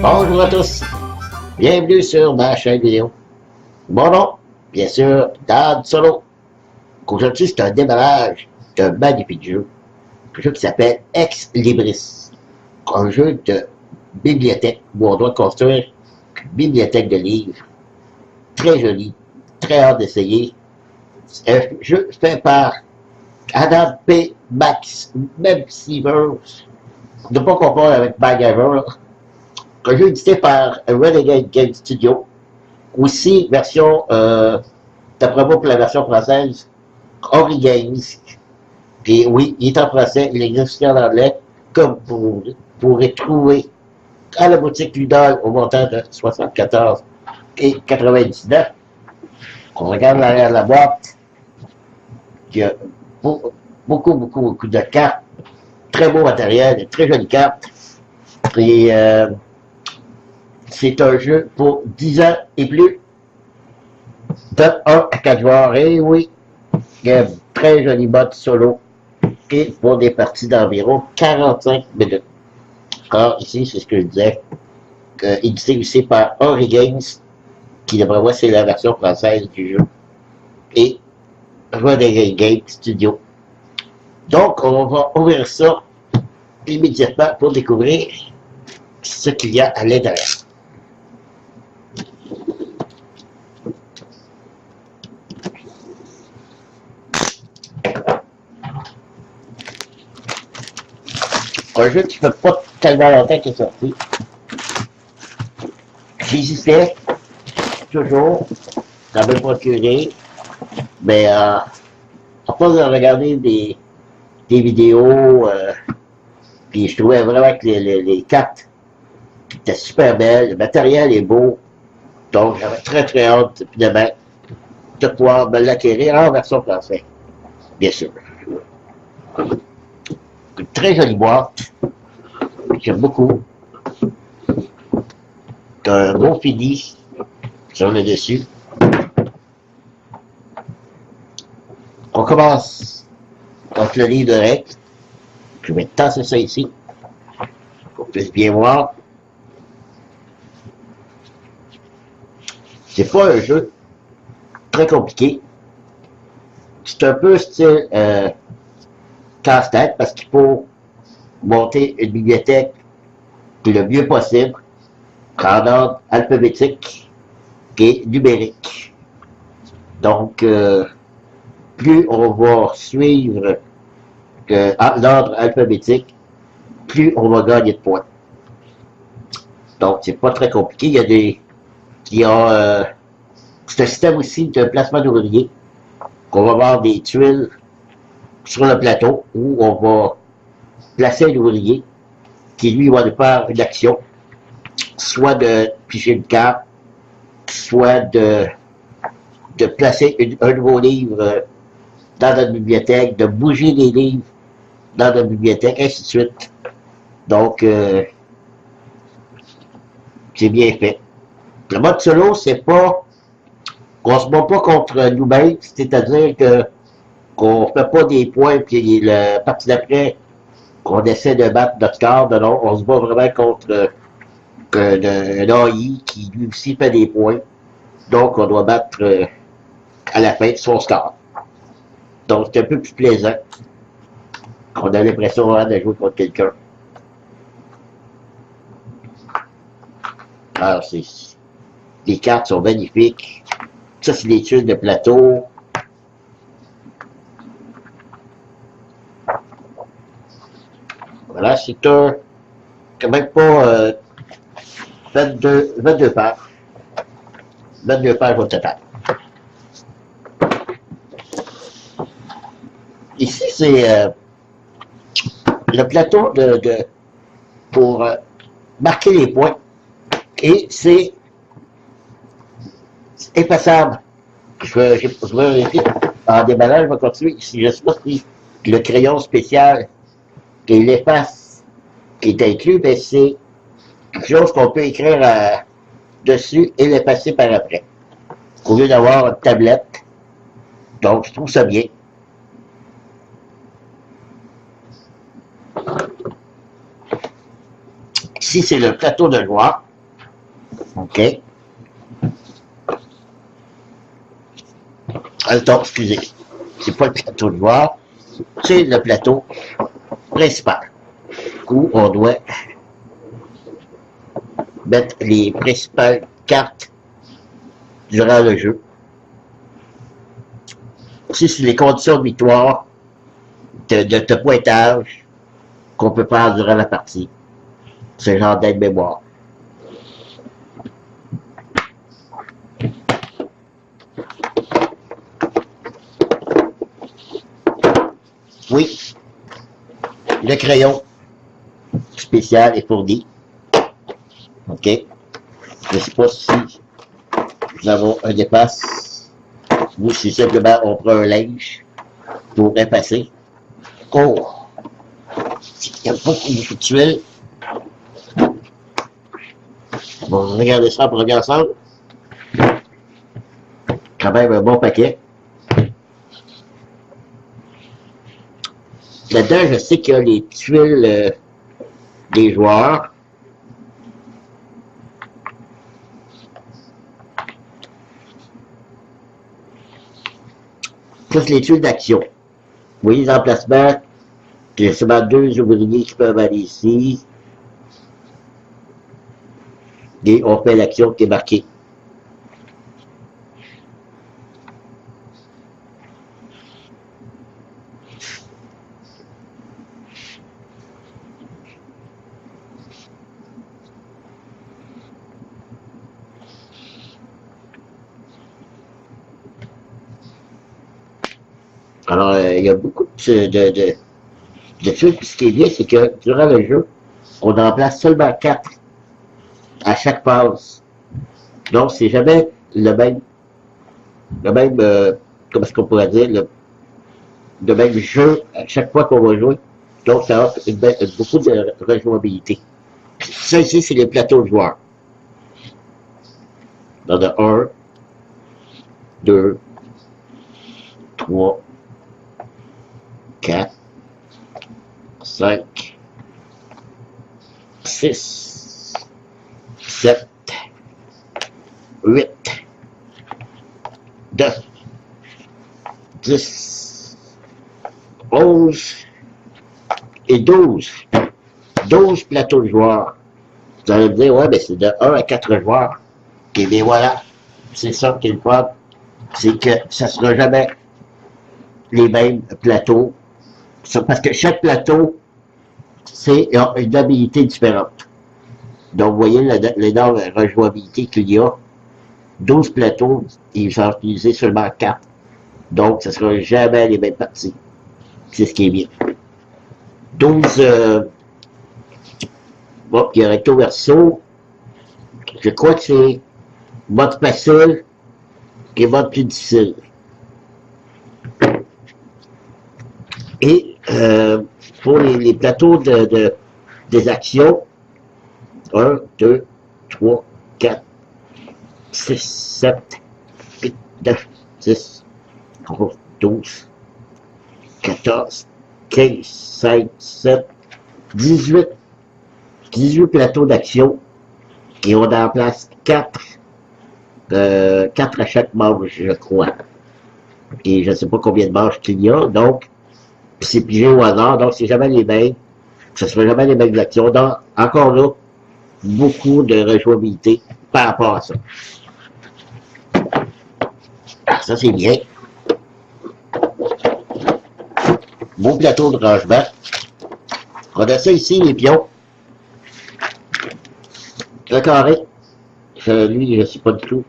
Bonjour à tous, bienvenue sur ma chaîne vidéo. Mon nom, bien sûr, Dan Solo. Aujourd'hui, c'est un démarrage d'un magnifique jeu. Un jeu qui s'appelle Ex Libris. Un jeu de bibliothèque où on doit construire une bibliothèque de livres. Très joli, très hâte d'essayer. Un jeu fait par Adam P. Max, même Sievers. Ne pas confondre avec MacGyver. Un jeu édité par Renegade Game Studio. Aussi, version, d'après moi pour la version française, Ori Games. Puis oui, il est en français, il existe aussi en anglais, comme vous pourrez trouver à la boutique Ludol au montant de 74,99. On regarde l'arrière de la boîte, il y a beaucoup de cartes, très beau matériel, de très jolies cartes. Et c'est un jeu pour 10 ans et plus, de 1 à 4 joueurs. Et oui, il y a un très joli mode solo et pour des parties d'environ 45 minutes. Alors ici, c'est ce que je disais, édité aussi par Ori Games, qui d'après moi c'est la version française du jeu, et Renegade Game Studio. Donc on va ouvrir ça immédiatement pour découvrir ce qu'il y a à l'intérieur. Un jeu qui ne fait pas tellement longtemps qu'il est sorti. J'hésitais toujours à me procurer, mais à force de regarder des vidéos, puis je trouvais vraiment que les cartes étaient super belles, le matériel est beau, donc j'avais très hâte demain de pouvoir me l'acquérir en version française, bien sûr. Une très jolie boîte, j'aime beaucoup. Un beau fini sur le dessus. On commence avec le livre de règles. Je vais tasser ça ici, pour qu'on puisse bien voir. C'est pas un jeu très compliqué. C'est un peu style casse-tête parce qu'il faut monter une bibliothèque le mieux possible en ordre alphabétique et numérique. Donc, plus on va suivre l'ordre alphabétique, plus on va gagner de points. Donc, c'est pas très compliqué. Il y a c'est un système aussi de placement d'ouvriers. On va avoir des tuiles sur le plateau où on va placer un ouvrier qui, lui, va nous faire une action, soit de piger une carte, soit de placer un nouveau livre dans notre bibliothèque, de bouger les livres dans notre bibliothèque, ainsi de suite. Donc, c'est bien fait. Le mode solo, c'est pas, on se bat pas contre nous-mêmes, c'est-à-dire qu'on fait pas des points, puis la partie d'après, qu'on essaie de battre notre score. Non, on se bat vraiment contre un AI qui lui aussi fait des points. Donc, on doit battre à la fin son score. Donc, c'est un peu plus plaisant. On a l'impression de jouer contre quelqu'un. Alors, les cartes sont magnifiques. Ça, c'est les tuiles de plateau. Voilà, c'est un, quand même pas 22 pages. 22 pages au total. Ici, c'est le plateau pour marquer les points. Et c'est effaçable. Je vais vérifier. En déballage, je vais continuer. Si je sais pas si le crayon spécial qui l'efface, qui est inclus, ben c'est quelque chose qu'on peut écrire dessus et l'effacer par après. Au lieu d'avoir une tablette. Donc, je trouve ça bien. Ici, c'est le plateau de joueur. OK. Attends, excusez. C'est pas le plateau de joueur, c'est le plateau principal où on doit mettre les principales cartes durant le jeu. Ici, c'est les conditions de victoire de pointage qu'on peut faire durant la partie. Ce genre d'aide-mémoire. Oui, le crayon spécial est fourni. OK. Je ne sais pas si nous avons un dépasse ou si simplement on prend un linge pour effacer. Oh! Il n'y a pas beaucoup de tuiles. Bon, regardez ça pour regarder ensemble. Quand même un bon paquet. Là-dedans, je sais qu'il y a les tuiles des joueurs. Ça, c'est les tuiles d'action. Vous voyez les emplacements. J'ai seulement 2 ouvriers qui peuvent aller ici. Et on fait l'action qui est marquée. Alors, il y a beaucoup de tuiles. Puis ce qui est bien, c'est que durant le jeu, on en place seulement 4 à chaque passe. Donc, c'est jamais le même comment est-ce qu'on pourrait dire, le même jeu à chaque fois qu'on va jouer. Donc, ça offre beaucoup de rejouabilité. Ça ici, c'est les plateaux de joueurs. Dans de 1, 2, 3, 4, 5, 6, 7, 8, 9, 10, 11 et 12. 12 plateaux de joueurs. Vous allez me dire, ouais, mais c'est de 1 à 4 joueurs. Et bien voilà, c'est ça qui est le problème. C'est que ça ne sera jamais les mêmes plateaux. Parce que chaque plateau, c'est une habilité différente. Donc, vous voyez l'énorme rejouabilité qu'il y a. 12 plateaux, ils sont utilisés seulement 4. Donc, ce ne sera jamais les mêmes parties. C'est ce qui est bien. 12, bon, il y a recto verso. Je crois que c'est mode facile et mode plus difficile. Et pour les plateaux des actions, 1, 2, 3, 4, 6, 7, 8, 9, 10, 11, 12, 14, 15, 16, 17, 18. 18 plateaux d'action qui ont en place 4 à chaque manche, je crois. Et je ne sais pas combien de manches qu'il y a, donc c'est pigé au hasard, donc c'est jamais les mêmes. Ce ne sera jamais les mêmes actions. Donc, encore là, beaucoup de rejouabilité par rapport à ça. Ah, ça c'est bien. Beau plateau de rangement. On a ça ici, les pions. Le carré. Lui, je ne sais pas du tout.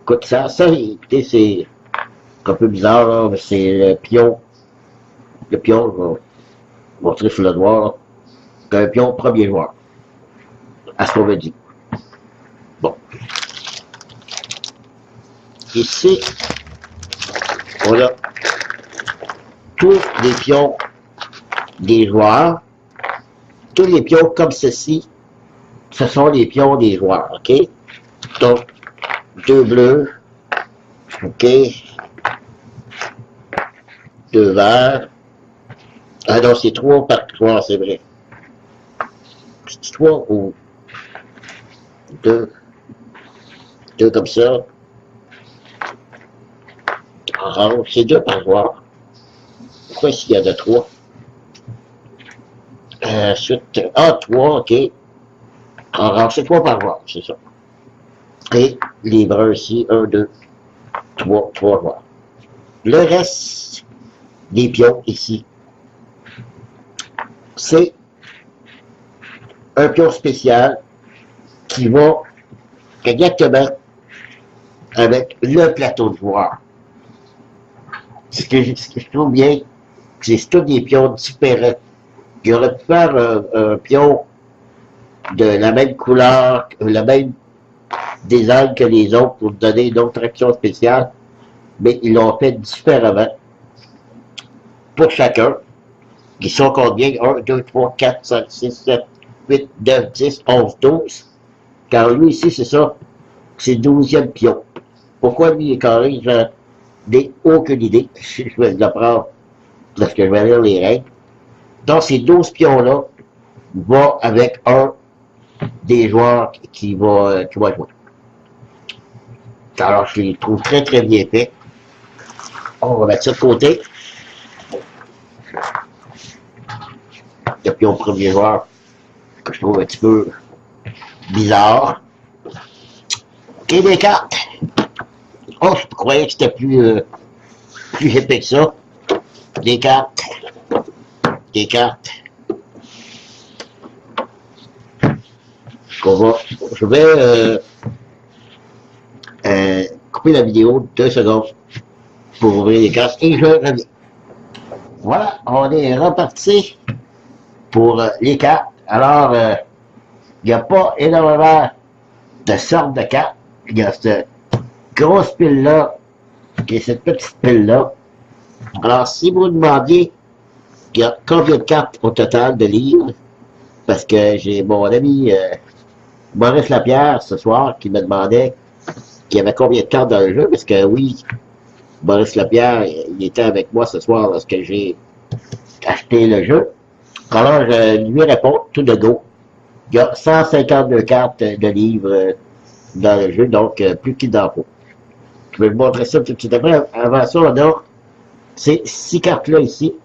Écoute, ça, écoutez, c'est un peu bizarre, là. C'est le pion. Le pion, je vais montrer sur le doigt, c'est un pion premier joueur. À ce qu'on me dit. Bon. Ici, on a tous les pions des joueurs. Tous les pions comme ceci, ce sont les pions des joueurs, OK? Donc, 2 bleus, OK? 2 verts. Ah non, c'est 3 par joueur, c'est vrai. C'est 3 ou 2, Deux comme ça. Orange, c'est deux par joueur. Pourquoi s'il y en a trois? Ensuite, trois, ok. Orange, c'est trois par joueur, c'est ça. Et les bruns ici, un, deux, trois joueurs. Le reste des pions ici, c'est un pion spécial qui va exactement avec le plateau de joueurs. Ce que je trouve bien, c'est tous des pions différents. Il aurait pu faire un pion de la même couleur, le même design que les autres pour donner une autre action spéciale, mais ils l'ont fait différemment pour chacun. Ils sont combien? 1, 2, 3, 4, 5, 6, 7, 8, 9, 10, 11, 12. Car lui ici, c'est ça, c'est 12e pion. Pourquoi lui est carré? Je n'ai aucune idée. Je vais l'apprendre lorsque je vais lire les règles. Donc, ces 12 pions-là vont avec un des joueurs qui va jouer. Alors, je les trouve très très bien faits. On va mettre ça de côté. Et puis, au premier joueur, que je trouve un petit peu bizarre. Ok, les cartes. Oh, je croyais que c'était plus épais que ça. Des cartes. Des cartes. Je vais couper la vidéo 2 secondes pour ouvrir les cartes et je reviens. Voilà, on est reparti pour les cartes. Alors, il n'y a pas énormément de sortes de cartes. Il y a cette grosse pile-là et cette petite pile-là. Alors, si vous demandiez il y a combien de cartes au total de livres, parce que j'ai mon ami Maurice Lapierre ce soir qui me demandait qu'il y avait combien de cartes dans le jeu, parce que oui, Maurice Lapierre, il était avec moi ce soir lorsque j'ai acheté le jeu. Alors, je lui réponds tout de go. Il y a 152 cartes de livres dans le jeu, donc plus qu'il n'en faut. Je vais vous montrer ça tout de suite après. Avant ça, on a ces 6 cartes-là ici.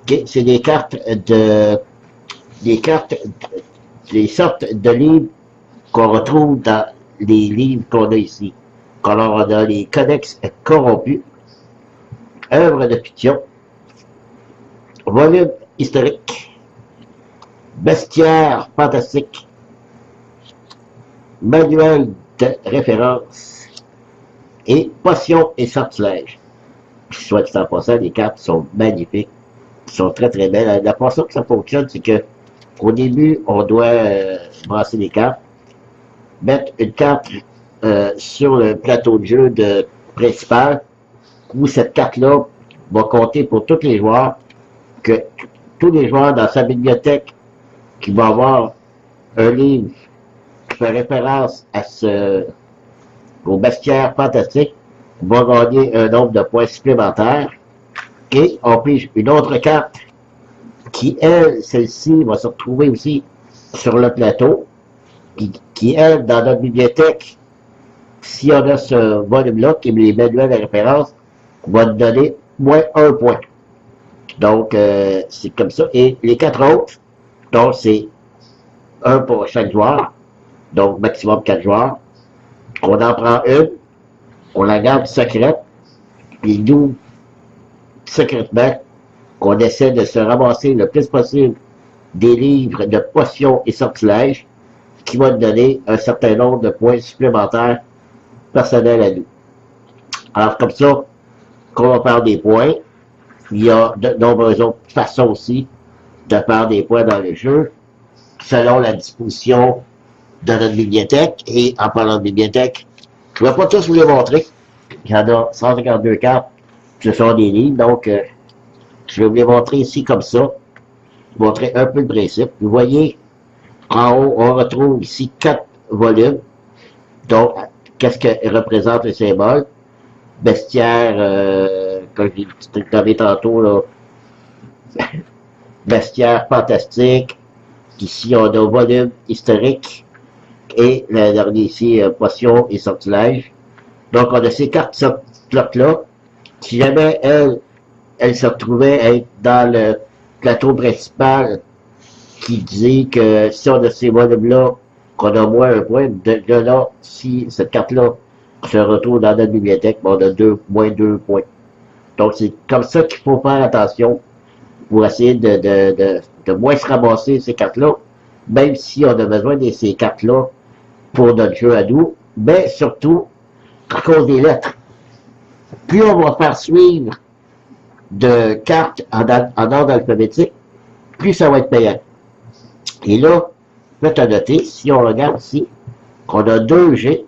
Okay, c'est des cartes, des sortes de livres qu'on retrouve dans les livres qu'on a ici. Alors, on a les codex corrompus, œuvres de fiction, volume historique, bestiaire fantastique, manuel de référence et potions et sortilèges. Soit dit en passant, les cartes sont magnifiques, sont très très belles. La façon que ça fonctionne, c'est que au début, on doit brasser les cartes, mettre une carte sur le plateau de jeu principal, où cette carte-là va compter pour tous les joueurs, que tous les joueurs dans sa bibliothèque qui vont avoir un livre qui fait référence à au bestiaire fantastique vont gagner un nombre de points supplémentaires. Et on pige une autre carte qui, elle, celle-ci, va se retrouver aussi sur le plateau, qui elle, dans notre bibliothèque, si on a ce volume-là, qui est les manuels de référence, va nous donner moins 1 point. Donc, c'est comme ça. Et les 4 autres, donc c'est 1 pour chaque joueur, donc maximum 4 joueurs. On en prend une, on la garde secrète, puis nous, secrètement, on essaie de se ramasser le plus possible des livres de potions et sortilèges qui vont nous donner un certain nombre de points supplémentaires personnels à nous. Alors, comme ça, qu'on va faire des points, il y a de nombreuses autres façons aussi de faire des points dans le jeu, selon la disposition de notre bibliothèque. Et en parlant de bibliothèque, je ne vais pas tous vous les montrer. Il y en a 152 cartes, ce sont des livres, donc je vais vous les montrer ici comme ça, vous montrer un peu le principe. Vous voyez, en haut, on retrouve ici 4 volumes. Donc, qu'est-ce que représente le symbole? Bestiaire, comme j'ai dit tantôt, là, bestiaire fantastique. Ici, on a un volume historique et le dernier ici, potion et sortilège. Donc, on a ces cartes slots-là. Si jamais elle se retrouvait être dans le plateau principal qui dit que si on a ces volumes-là, qu'on a moins un point, de là, si cette carte-là se retrouve dans notre bibliothèque, on a moins 2 points. Donc, c'est comme ça qu'il faut faire attention pour essayer de moins se ramasser ces cartes-là, même si on a besoin de ces cartes-là pour notre jeu à nous, mais surtout à cause des lettres. Plus on va faire suivre de cartes en ordre alphabétique, plus ça va être payant. Et là, faites à noter, si on regarde ici, qu'on a 2 G,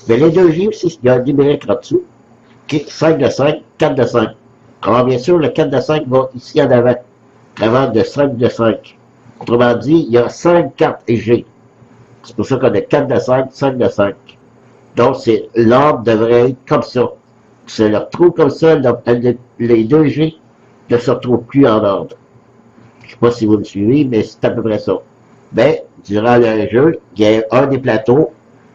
mais les 2 G aussi, il y a un numérique là-dessous, okay, 5 de 5, 4 de 5. Alors bien sûr, le 4 de 5 va ici en avant de 5 de 5. Autrement dit, il y a 5 cartes G. C'est pour ça qu'on a 4 de 5, 5 de 5. Donc, l'ordre devrait être comme ça. Si on le retrouve comme ça, les 2 G ne se retrouvent plus en ordre. Je ne sais pas si vous me suivez, mais c'est à peu près ça. Mais, durant le jeu, il y a un des plateaux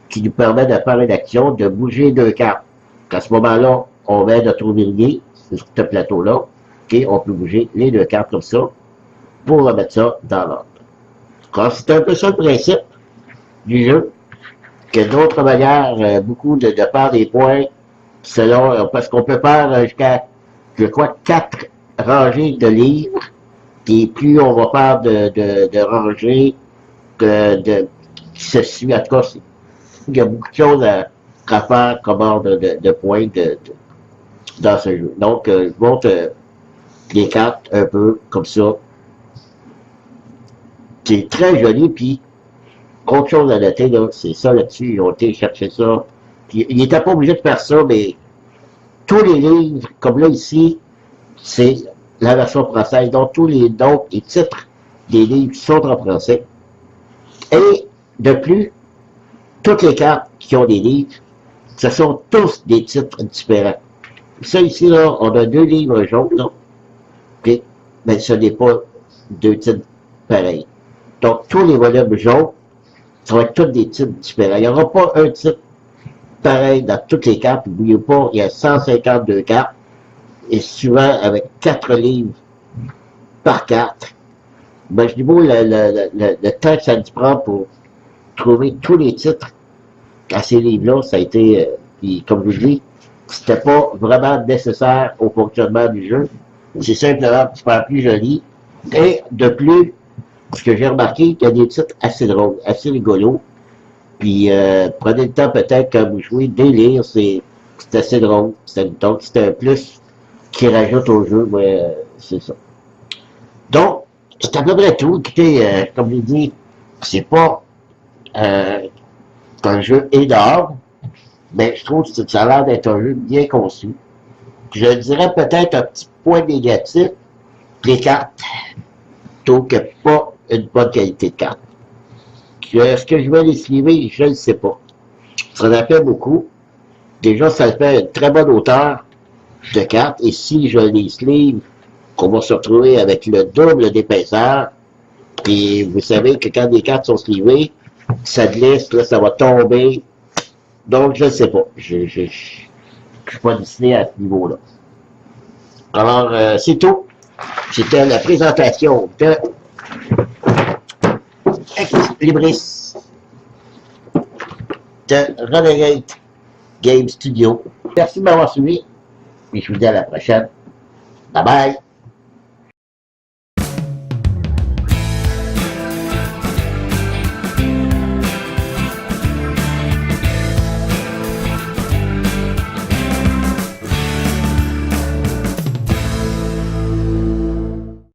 qui nous permet de faire une action de bouger 2 cartes. À ce moment-là, on vient de trouver le lien sur ce plateau-là. Et on peut bouger les 2 cartes comme ça pour remettre ça dans l'ordre. C'est un peu ça le principe du jeu. Que d'autres manières, beaucoup de faire des points selon, parce qu'on peut faire jusqu'à, je crois, 4 rangées de livres, et plus on va faire de rangées qui se suivent, en tout cas, il y a beaucoup de choses à faire comme ordre de points dans ce jeu. Donc, je montre les cartes un peu comme ça. C'est très joli, puis autre chose à noter, là, c'est ça là-dessus, ils ont été chercher ça. Puis, ils n'étaient pas obligés de faire ça, mais tous les livres, comme là ici, c'est la version française, donc tous les titres des livres sont en français. Et de plus, toutes les cartes qui ont des livres, ce sont tous des titres différents. Ça ici, là, on a 2 livres jaunes, là. Okay? Mais ce n'est pas 2 titres pareils. Donc, tous les volumes jaunes, ça va être tous des titres différents. Il n'y aura pas un titre pareil dans toutes les cartes. N'oubliez pas, il y a 152 cartes. Et souvent, avec 4 livres par carte. Ben, je dis bon, le temps que ça nous prend pour trouver tous les titres à ces livres-là, ça a été, puis comme je vous dis, c'était pas vraiment nécessaire au fonctionnement du jeu. C'est simplement pour faire plus joli. Et de plus, ce que j'ai remarqué, qu'il y a des titres assez drôles, assez rigolos. Puis prenez le temps peut-être quand vous jouez, délire, c'est assez drôle. Donc c'est un plus qui rajoute au jeu, mais c'est ça. Donc, c'est à peu près tout. Écoutez, comme je l'ai dit, c'est pas un jeu énorme, mais je trouve que ça a l'air d'être un jeu bien conçu. Je dirais peut-être un petit point négatif, les cartes. Je trouve qu'il n'y a pas une bonne qualité de carte. Est-ce que je vais les suivre? Je ne sais pas. Ça en fait beaucoup. Déjà, ça fait une très bonne hauteur de cartes. Et si je les sleeve, on va se retrouver avec le double d'épaisseur. Et vous savez que quand des cartes sont slivées, ça glisse, là, ça va tomber. Donc, je ne sais pas. Je ne suis pas dessiné à ce niveau-là. Alors, c'est tout. C'était la présentation de Ex Libris de Renegade Game Studio. Merci de m'avoir suivi et je vous dis à la prochaine. Bye bye!